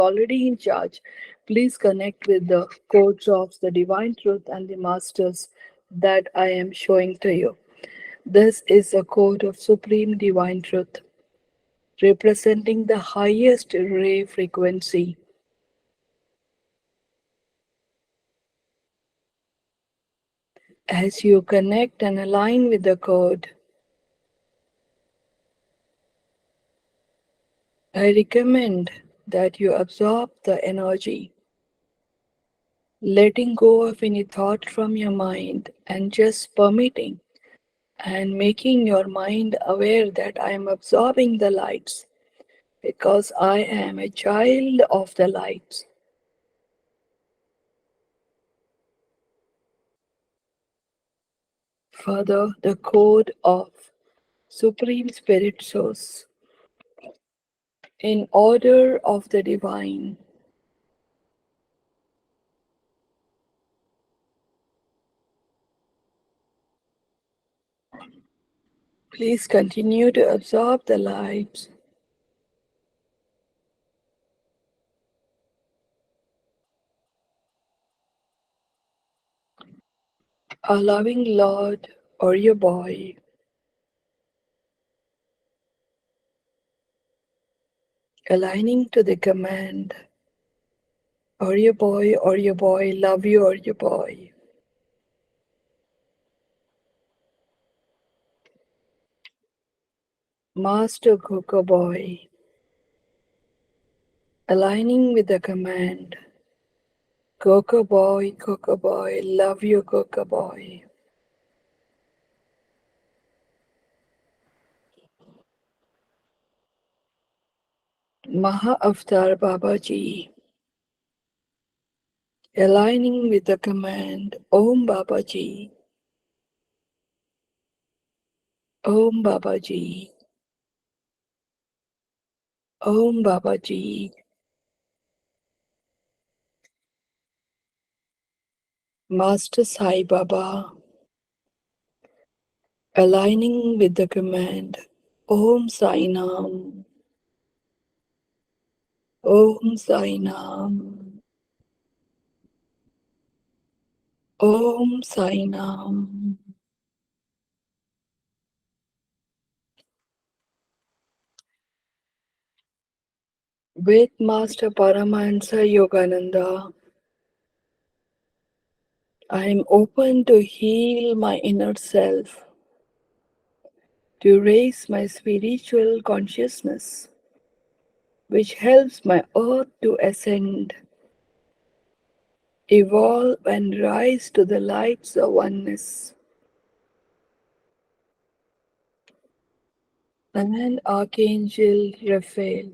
already in charge. Please connect with the codes of the divine truth and the masters that I am showing to you. This is a code of supreme divine truth, representing the highest ray frequency. As you connect and align with the code, I recommend that you absorb the energy, letting go of any thought from your mind and just permitting and making your mind aware that I am absorbing the lights because I am a child of the lights. Further, the code of Supreme Spirit Source in order of the divine. Please continue to absorb the lights, a loving Lord or your boy, aligning to the command, or your boy, love you or your boy. Master Coco Boy, aligning with the command, Coco Boy, love you Coco Boy. Maha Avatar Babaji, aligning with the command, Om Babaji, Om Babaji, Om Babaji. Master Sai Baba, aligning with the command, Om Sai Nam, Om Sai Nam, Om Sai Nam. With Master Paramahansa Yogananda, I am open to heal my inner self, to raise my spiritual consciousness, which helps my earth to ascend, evolve, and rise to the lights of oneness. And Archangel Raphael,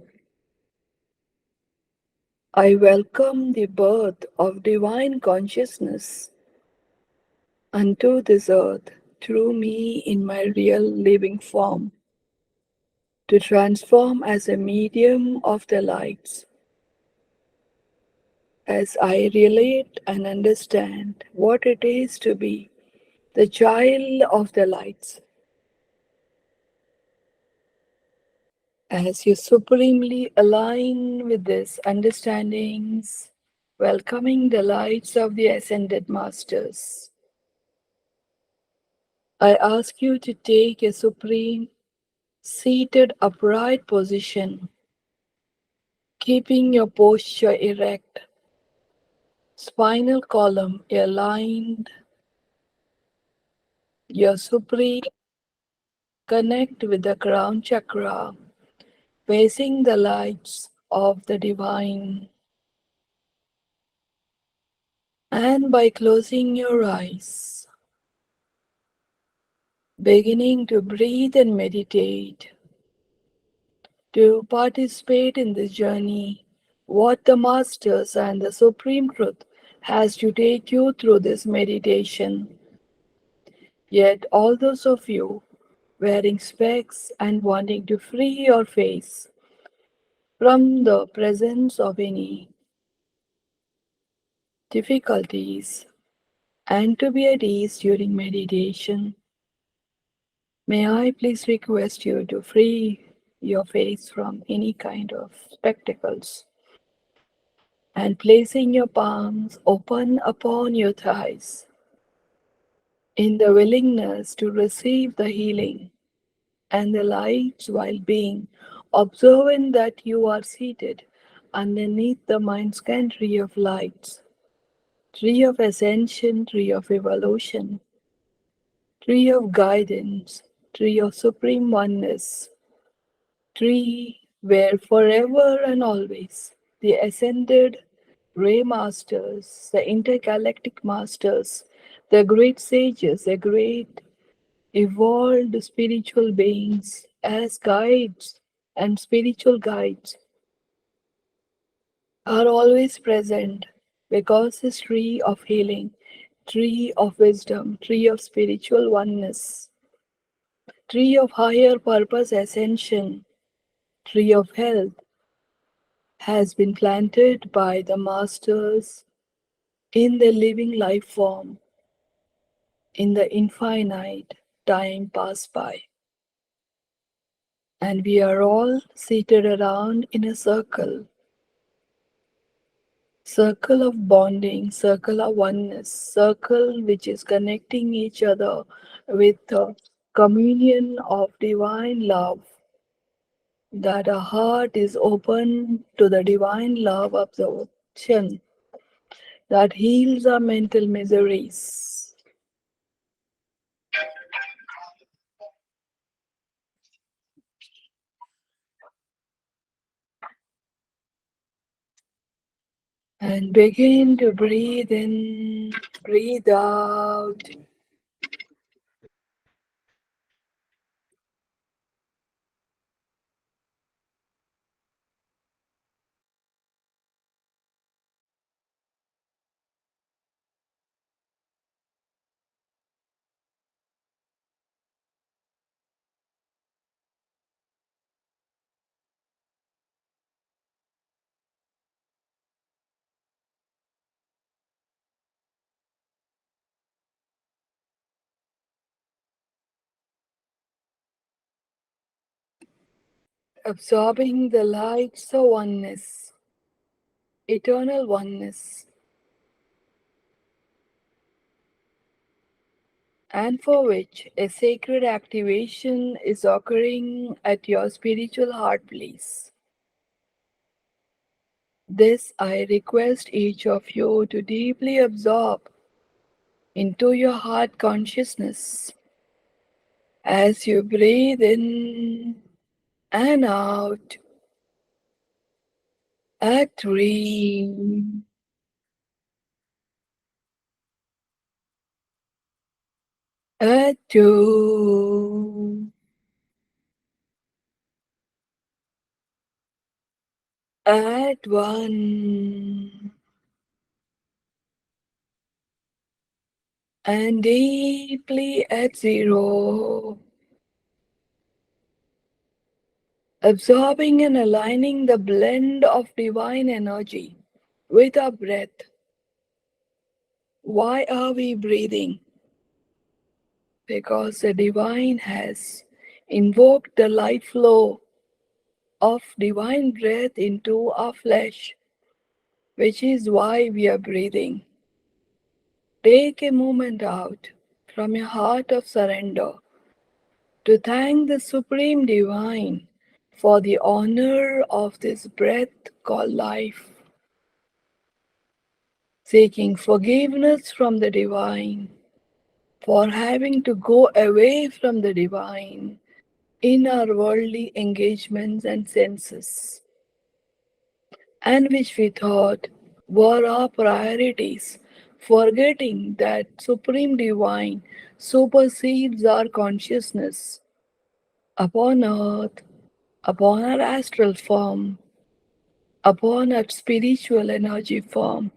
I welcome the birth of divine consciousness unto this earth through me in my real living form, to transform as a medium of the lights. As I relate and understand what it is to be the child of the lights, as you supremely align with these understandings, welcoming the lights of the ascended masters, I ask you to take a supreme seated upright position, keeping your posture erect, spinal column aligned, your supreme connect with the crown chakra, facing the lights of the divine. And by closing your eyes, beginning to breathe and meditate, to participate in this journey, what the Masters and the Supreme Truth has to take you through this meditation. Yet all those of you wearing specs and wanting to free your face from the presence of any difficulties and to be at ease during meditation, may I please request you to free your face from any kind of spectacles and placing your palms open upon your thighs in the willingness to receive the healing and the lights while being observant that you are seated underneath the mind scan tree of lights, tree of ascension, tree of evolution, tree of guidance, tree of supreme oneness, tree where forever and always the ascended ray masters, the intergalactic masters, the great sages, the great evolved spiritual beings as guides and spiritual guides are always present because this tree of healing, tree of wisdom, tree of spiritual oneness, tree of higher purpose ascension, tree of health has been planted by the masters in the living life form in the infinite time passed by. And we are all seated around in a circle of bonding, circle of oneness, circle which is connecting each other with the communion of divine love, that our heart is open to the divine love absorption that heals our mental miseries. And begin to breathe in, breathe out. Absorbing the lights of oneness, eternal oneness, and for which a sacred activation is occurring at your spiritual heart place. This I request each of you to deeply absorb into your heart consciousness as you breathe in and out. At 3, at 2, at 1, and deeply at 0. Absorbing and aligning the blend of divine energy with our breath. Why are we breathing? Because the divine has invoked the life flow of divine breath into our flesh, which is why we are breathing. Take a moment out from your heart of surrender to thank the Supreme Divine for the honor of this breath called life, seeking forgiveness from the Divine for having to go away from the Divine in our worldly engagements and senses, and which we thought were our priorities, forgetting that Supreme Divine supersedes our consciousness upon earth, upon our astral form, upon our spiritual energy form,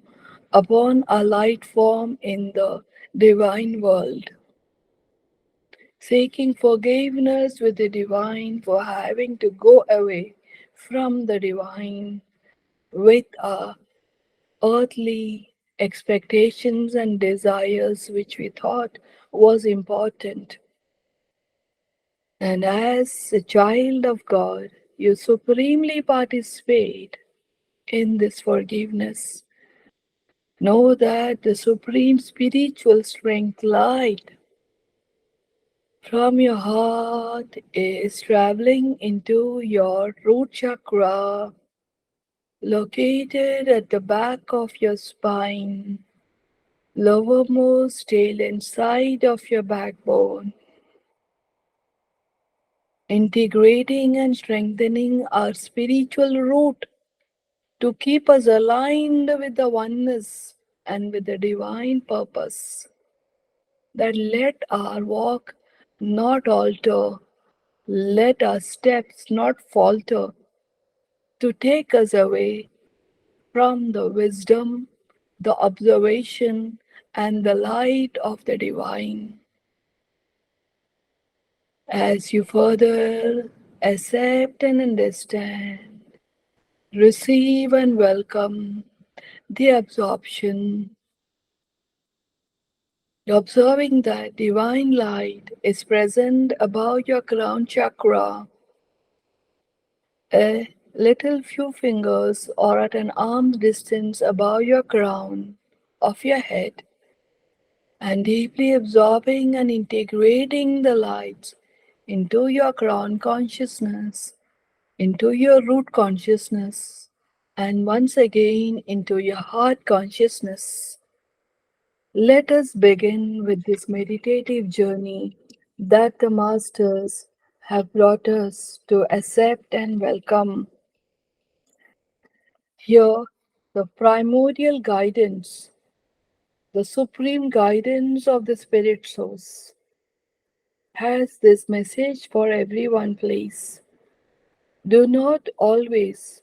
upon our light form in the divine world, seeking forgiveness with the divine for having to go away from the divine with our earthly expectations and desires which we thought was important. And as a child of God, you supremely participate in this forgiveness. Know that the supreme spiritual strength light from your heart is traveling into your root chakra, located at the back of your spine, lowermost tail and side of your backbone, integrating and strengthening our spiritual root to keep us aligned with the oneness and with the divine purpose. That let our walk not alter, let our steps not falter, to take us away from the wisdom, the observation, and the light of the divine. As you further accept and understand, receive and welcome the absorption, observing that divine light is present above your crown chakra, a little few fingers or at an arm's distance above your crown of your head, and deeply absorbing and integrating the lights into your crown consciousness, into your root consciousness, and once again into your heart consciousness. Let us begin with this meditative journey that the Masters have brought us to accept and welcome. Here, the primordial guidance, the supreme guidance of the Spirit Source, has this message for everyone, please. Do not always,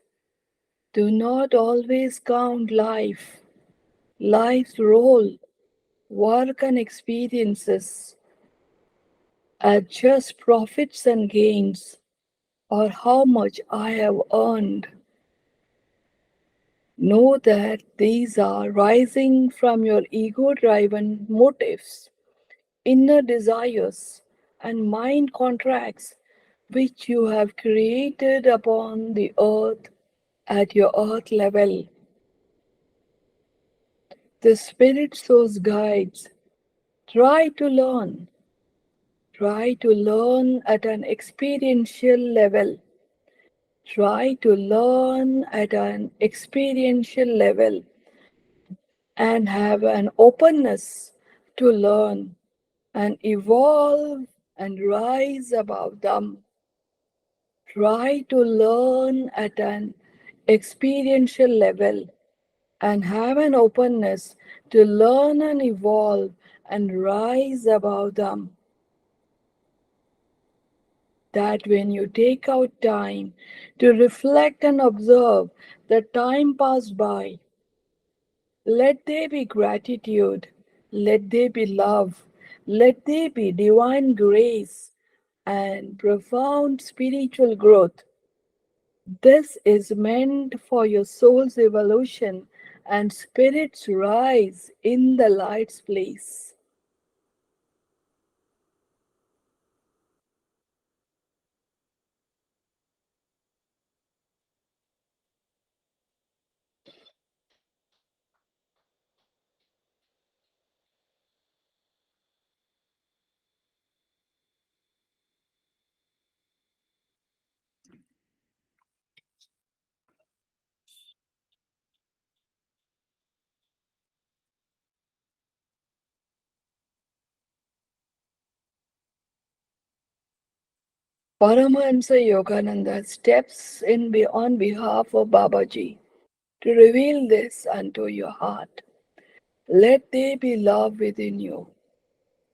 do not always count life's role, work, and experiences as just profits and gains, or how much I have earned. Know that these are rising from your ego driven motives, inner desires, and mind contracts which you have created upon the earth at your earth level. The Spirit Source guides. Try to learn. Try to learn at an experiential level. Try to learn at an experiential level and have an openness to learn and evolve and rise above them. Try to learn at an experiential level and have an openness to learn and evolve and rise above them. That when you take out time to reflect and observe the time passed by, let there be gratitude, let there be love, let there be divine grace and profound spiritual growth. This is meant for your soul's evolution and spirit's rise in the light's place. Paramahansa Yogananda steps in on behalf of Babaji to reveal this unto your heart. Let there be love within you.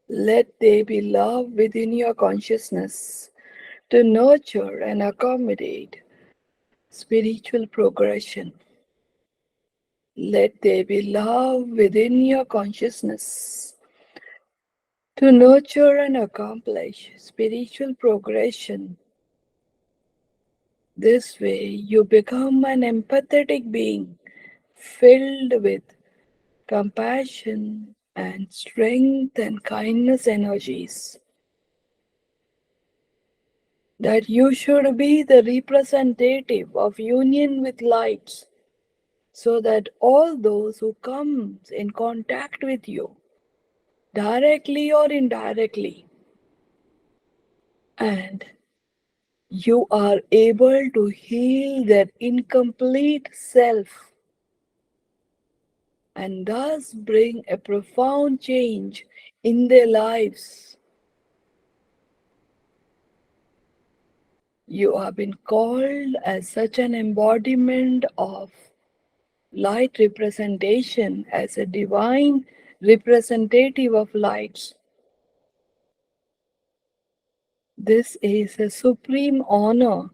Let there be love within your consciousness to nurture and accommodate spiritual progression. Let there be love within your consciousness to nurture and accomplish spiritual progression. This way, you become an empathetic being filled with compassion and strength and kindness energies. That you should be the representative of union with lights so that all those who come in contact with you, directly or indirectly, and you are able to heal their incomplete self and thus bring a profound change in their lives. You have been called as such an embodiment of light representation, as a divine representative of lights. This is a supreme honor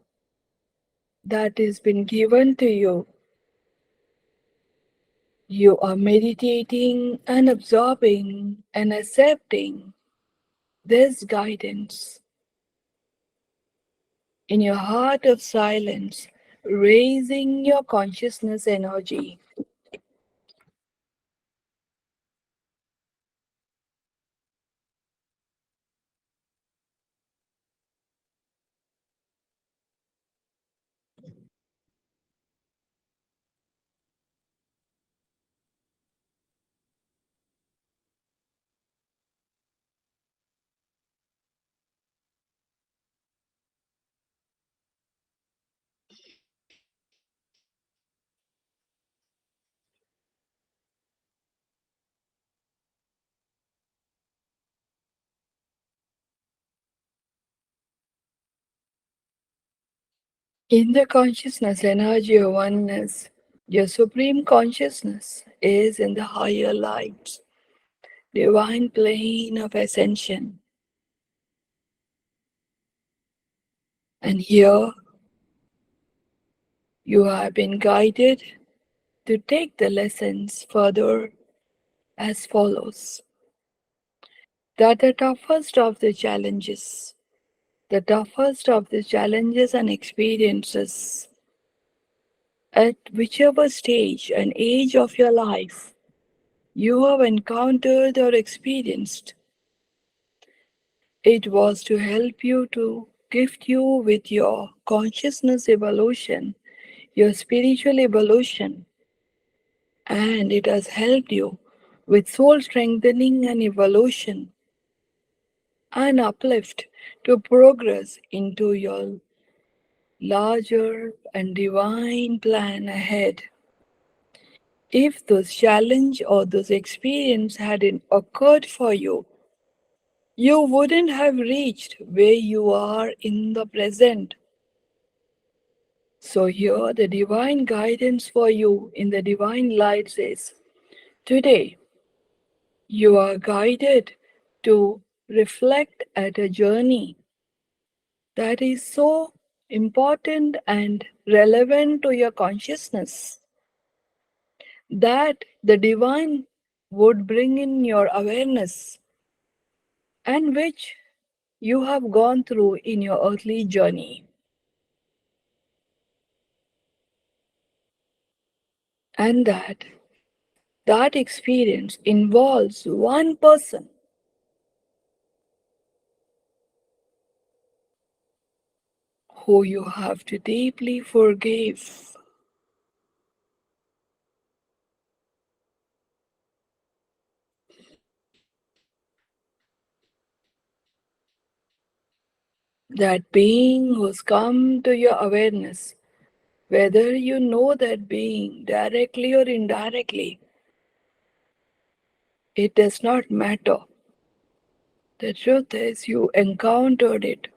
that has been given to you. You are meditating and absorbing and accepting this guidance in your heart of silence, raising your consciousness energy. In the consciousness energy of oneness, your supreme consciousness is in the higher lights, divine plane of ascension. And here you have been guided to take the lessons further as follows. That the toughest of the challenges and experiences at whichever stage and age of your life you have encountered or experienced, it was to help you, to gift you with your consciousness evolution, your spiritual evolution, and it has helped you with soul strengthening and evolution and uplift to progress into your larger and divine plan ahead. If those challenge or those experience hadn't occurred for you, you wouldn't have reached where you are in the present. So here the divine guidance for you in the divine light says, today you are guided to reflect at a journey that is so important and relevant to your consciousness that the divine would bring in your awareness and which you have gone through in your earthly journey. And that experience involves one person who you have to deeply forgive. That being who's come to your awareness, whether you know that being directly or indirectly, it does not matter. The truth is, you encountered it.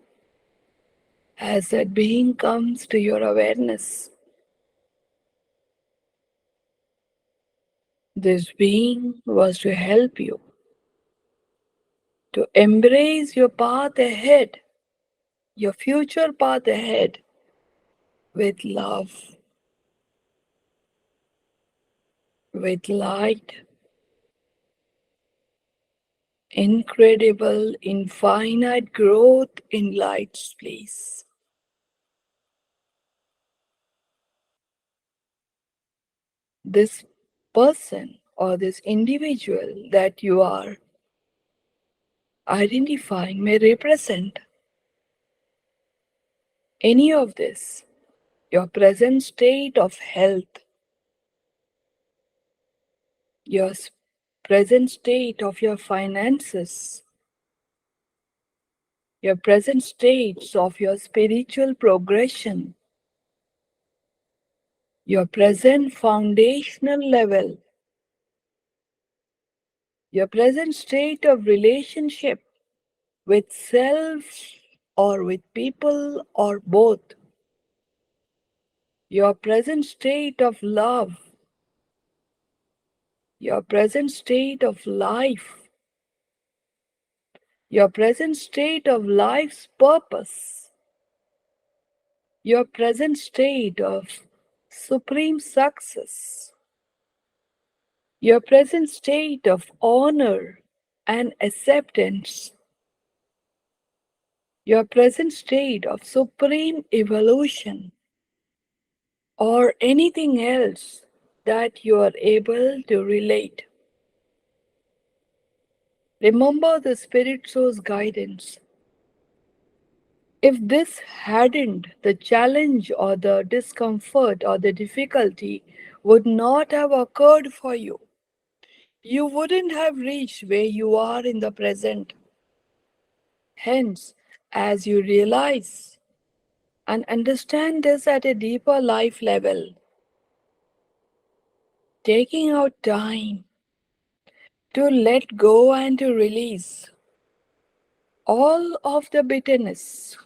As that being comes to your awareness, this being was to help you to embrace your path ahead, your future path ahead, with love, with light, incredible, infinite growth in light's place. This person or this individual that you are identifying may represent any of this, your present state of health, your present state of your finances, your present states of your spiritual progression, your present foundational level, your present state of relationship with self or with people or both, your present state of love, your present state of life, your present state of life's purpose, your present state of supreme success, your present state of honor and acceptance, your present state of supreme evolution, or anything else that you are able to relate. Remember the Spirit Source guidance. If this hadn't, the challenge or the discomfort or the difficulty would not have occurred for you. You wouldn't have reached where you are in the present. Hence, as you realize and understand this at a deeper life level, taking out time to let go and to release all of the bitterness,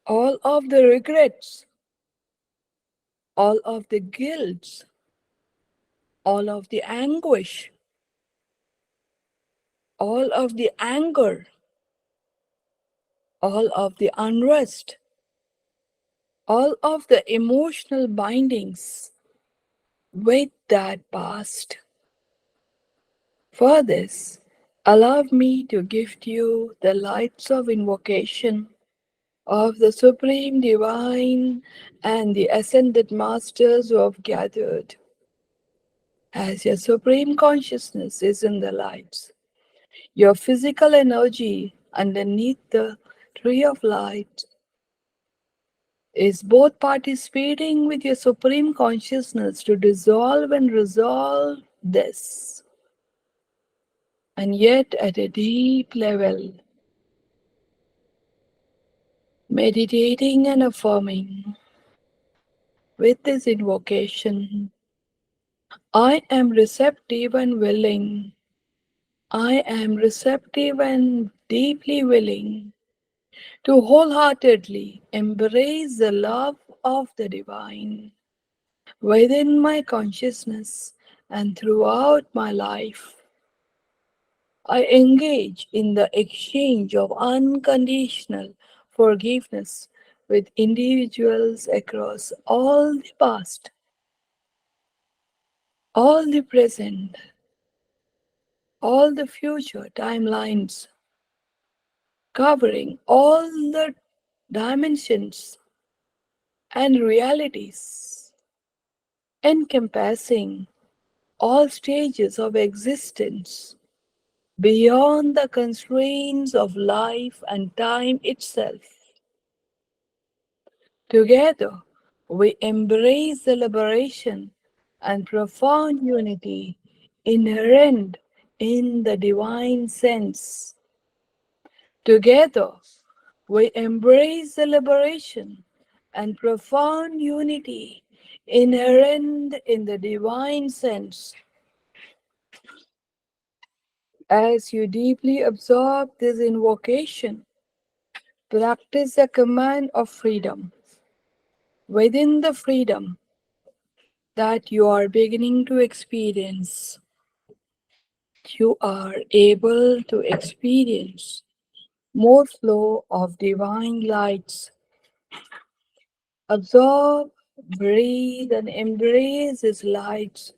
all of the regrets, all of the guilt, all of the anguish, all of the anger, all of the unrest, all of the emotional bindings with that past. For this, allow me to gift you the lights of invocation of the Supreme Divine and the Ascended Masters who have gathered. As your Supreme Consciousness is in the lights, your physical energy underneath the tree of light is both participating with your Supreme Consciousness to dissolve and resolve this. And yet, at a deep level, meditating and affirming with this invocation, I am receptive and willing. I am receptive and deeply willing to wholeheartedly embrace the love of the divine within my consciousness and throughout my life. I engage in the exchange of unconditional forgiveness with individuals across all the past, all the present, all the future timelines, covering all the dimensions and realities, encompassing all stages of existence beyond the constraints of life and time itself. Together, we embrace the liberation and profound unity inherent in the divine sense. Together, we embrace the liberation and profound unity inherent in the divine sense. As you deeply absorb this invocation, practice the command of freedom. Within the freedom that you are beginning to experience, you are able to experience more flow of divine lights. Absorb, breathe, and embrace these lights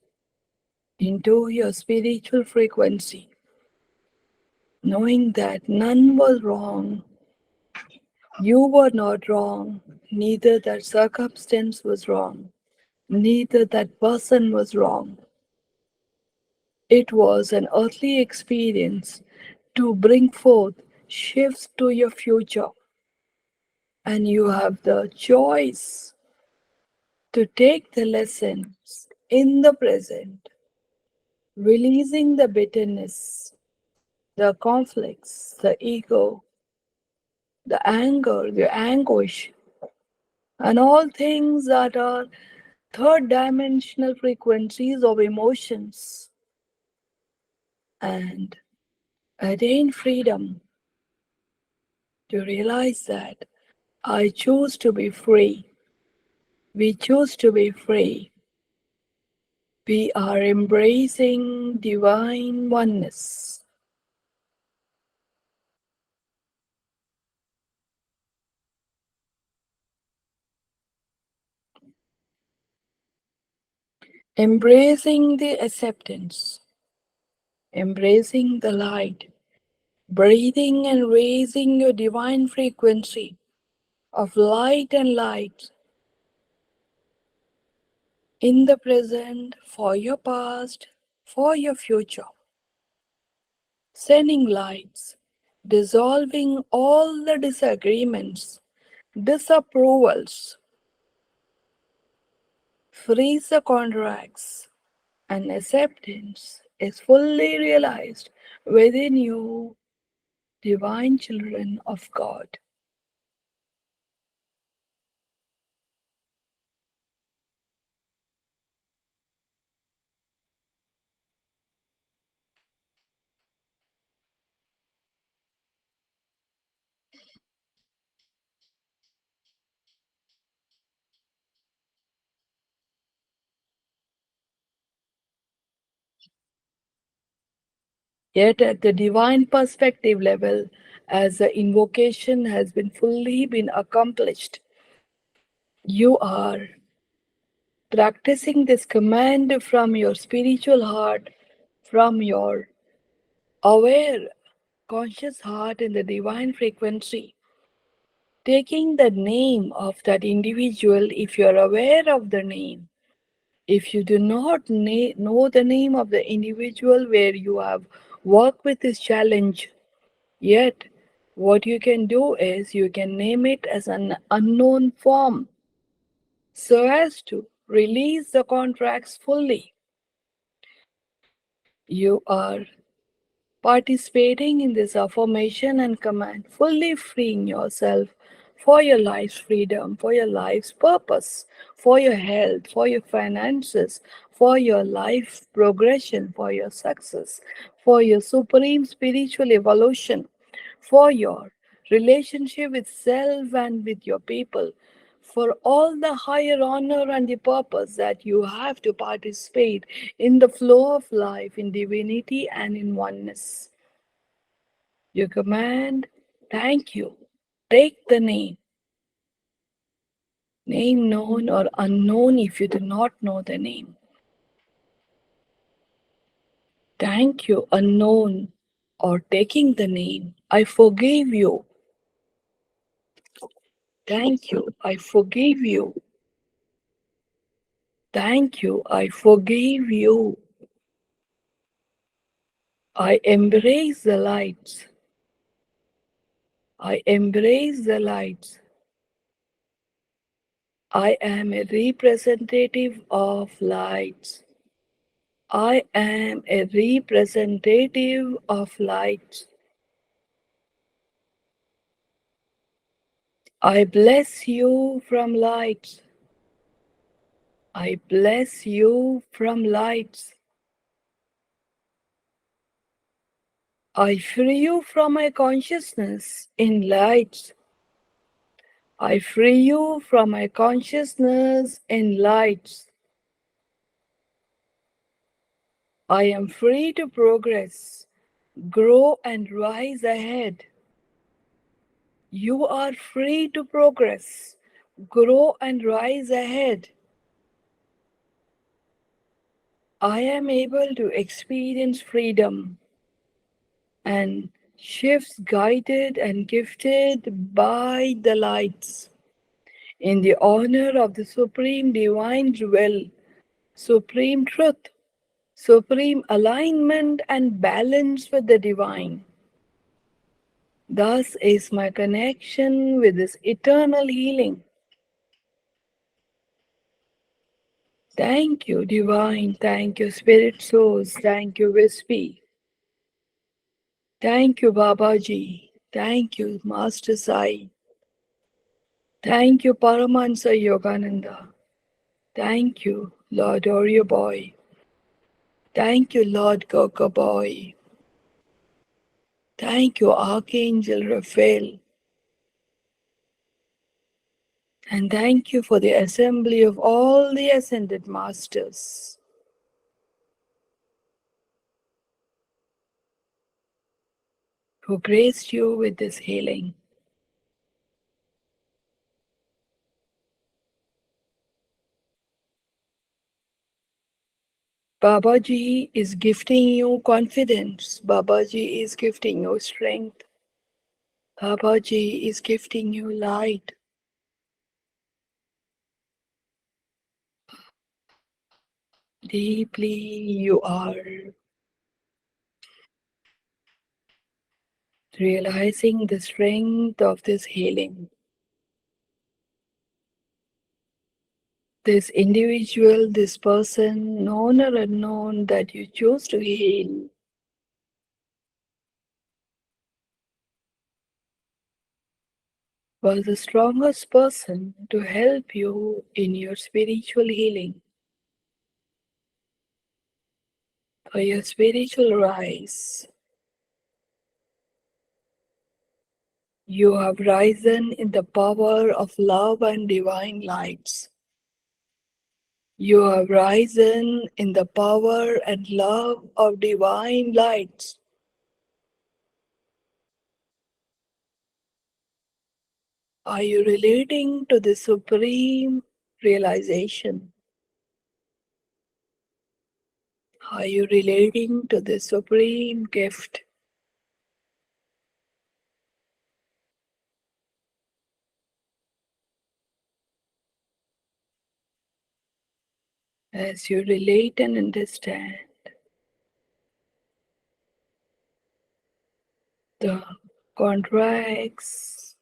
into your spiritual frequency, knowing that none was wrong. You were not wrong, neither that circumstance was wrong, neither that person was wrong. It was an earthly experience to bring forth shifts to your future, and you have the choice to take the lessons in the present releasing the bitterness, the conflicts, the ego, the anger, the anguish, and all things that are third dimensional frequencies of emotions, and attain freedom to realize that I choose to be free. We choose to be free. We are embracing divine oneness. Embracing the acceptance, embracing the light, breathing and raising your divine frequency of light and light in the present, for your past, for your future. Sending lights, dissolving all the disagreements, disapprovals, freeze the contracts, and acceptance is fully realized within you, divine children of God. Yet at the divine perspective level, as the invocation has been fully been accomplished, you are practicing this command from your spiritual heart, from your aware conscious heart in the divine frequency, taking the name of that individual if you are aware of the name. If you do not know the name of the individual where you have worked with this challenge, yet what you can do is you can name it as an unknown form so as to release the contracts fully. You are participating in this affirmation and command, fully freeing yourself for your life's freedom, for your life's purpose, for your health, for your finances, for your life progression, for your success, for your supreme spiritual evolution, for your relationship with self and with your people, for all the higher honor and the purpose that you have to participate in the flow of life, in divinity and in oneness. You command, thank you. Take the name known or unknown if you do not know the name. Thank you, unknown, or taking the name. I forgive you. Thank you, I forgive you. Thank you, I forgive you. I embrace the lights. I embrace the lights. I am a representative of lights. I am a representative of lights. I bless you from lights. I bless you from lights. I free you from my consciousness in lights. I free you from my consciousness in lights. I am free to progress, grow, and rise ahead. You are free to progress, grow, and rise ahead. I am able to experience freedom and shifts guided and gifted by the lights in the honor of the supreme divine will, supreme truth, supreme alignment and balance with the divine. Thus is my connection with this eternal healing. Thank you, Divine. Thank you, Spirit Source. Thank you, Wispy. Thank you, Babaji. Thank you, Master Sai. Thank you, Paramahansa Yogananda. Thank you, Lord Oreo Boy. Thank you, Lord Coco Boy. Thank you, Archangel Raphael. And thank you for the assembly of all the ascended masters who graced you with this healing. Babaji is gifting you confidence. Babaji is gifting you strength. Babaji is gifting you light. Deeply you are realizing the strength of this healing. This individual, this person, known or unknown, that you choose to heal, was the strongest person to help you in your spiritual healing, for your spiritual rise. You have risen in the power of love and divine lights. You have risen in the power and love of divine lights. Are you relating to the supreme realization? Are you relating to the supreme gift? As you relate and understand the contracts,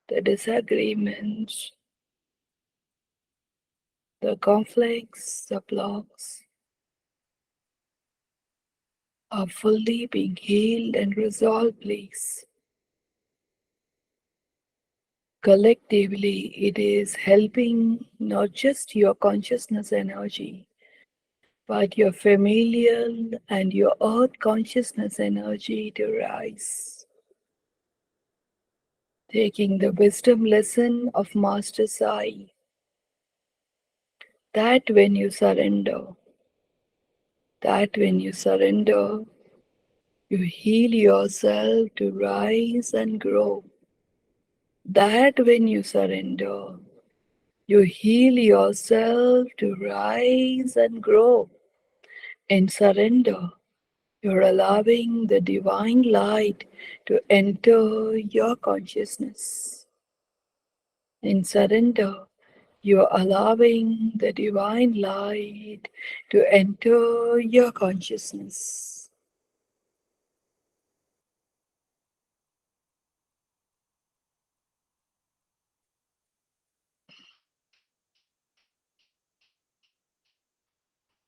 the disagreements, the conflicts, the blocks are fully being healed and resolved, please. Collectively, it is helping not just your consciousness energy, but your familial and your earth consciousness energy to rise. Taking the wisdom lesson of Master Sai, that when you surrender, you heal yourself to rise and grow. That when you surrender, you heal yourself to rise and grow. In surrender, you're allowing the divine light to enter your consciousness. In surrender, you're allowing the divine light to enter your consciousness.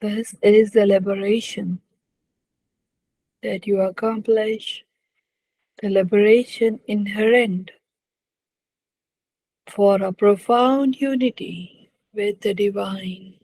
This is the liberation that you accomplish, the liberation inherent for a profound unity with the divine.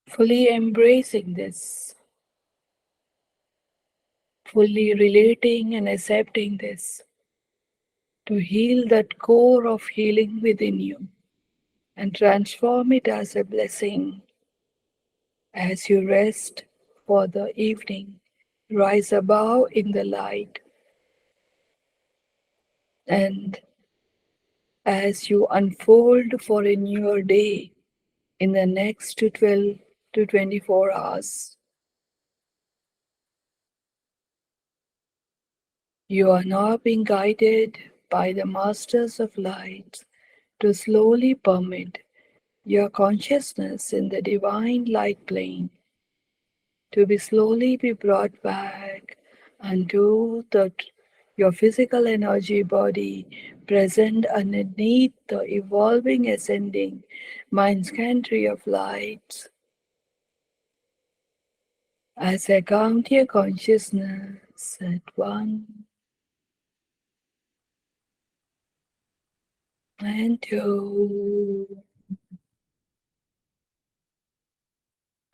Fully embracing this, fully relating and accepting this, to heal that core of healing within you and transform it as a blessing. As you rest for the evening, rise above in the light, and as you unfold for a newer day in the next 12 to 24 hours, you are now being guided by the Masters of Light to slowly permit your consciousness in the divine light plane to be slowly be brought back unto your physical energy body present underneath the evolving ascending mind's country of lights. As I count your consciousness at 1 and 2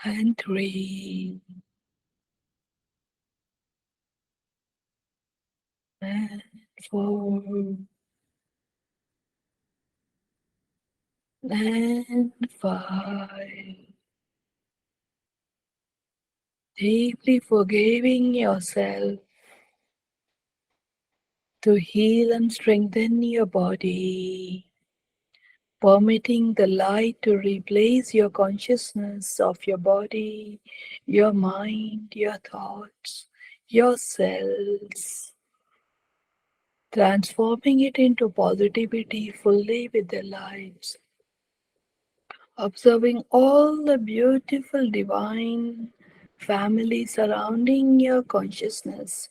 and 4 and 5, deeply forgiving yourself to heal and strengthen your body, permitting the light to replace your consciousness of your body, your mind, your thoughts, your cells, transforming it into positivity fully with the lights, observing all the beautiful divine family surrounding your consciousness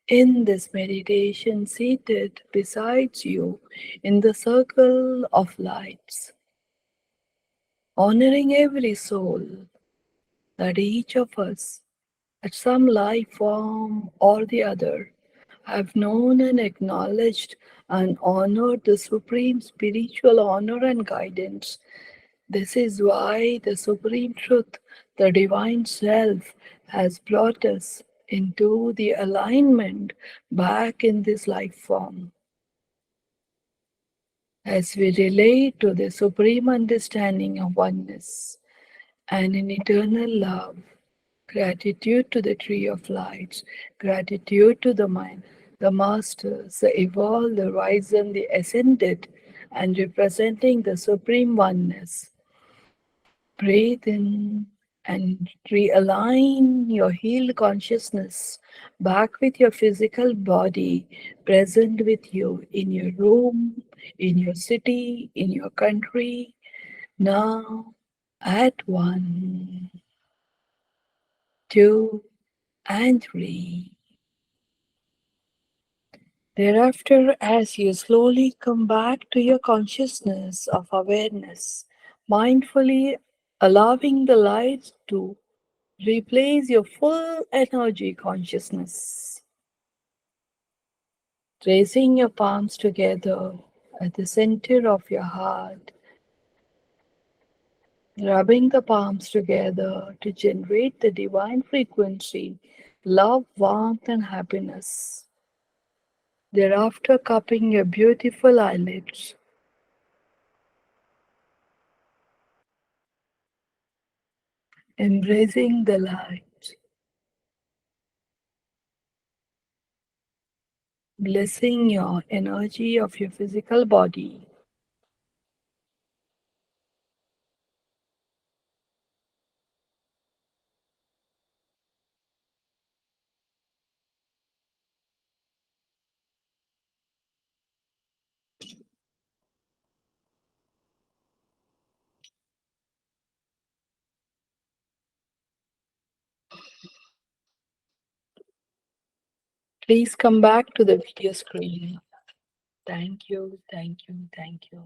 in this meditation, seated beside you in the circle of lights, honoring every soul that each of us, at some life form or the other, have known and acknowledged and honored the supreme spiritual honor and guidance. This is why the Supreme Truth, the Divine Self, has brought us into the alignment back in this life form. As we relate to the supreme understanding of oneness and in eternal love, gratitude to the Tree of Lights, gratitude to the mind, the Masters, the Evolved, the Risen, the Ascended, and representing the supreme oneness. Breathe in and realign your healed consciousness back with your physical body present with you in your room, in your city, in your country. Now, at 1, 2, and 3. Thereafter, as you slowly come back to your consciousness of awareness, mindfully allowing the light to replace your full energy consciousness. Tracing your palms together at the center of your heart, rubbing the palms together to generate the divine frequency, love, warmth, and happiness. Thereafter, cupping your beautiful eyelids, embracing the light, blessing your energy of your physical body. Please come back to the video screen. Thank you, thank you, thank you.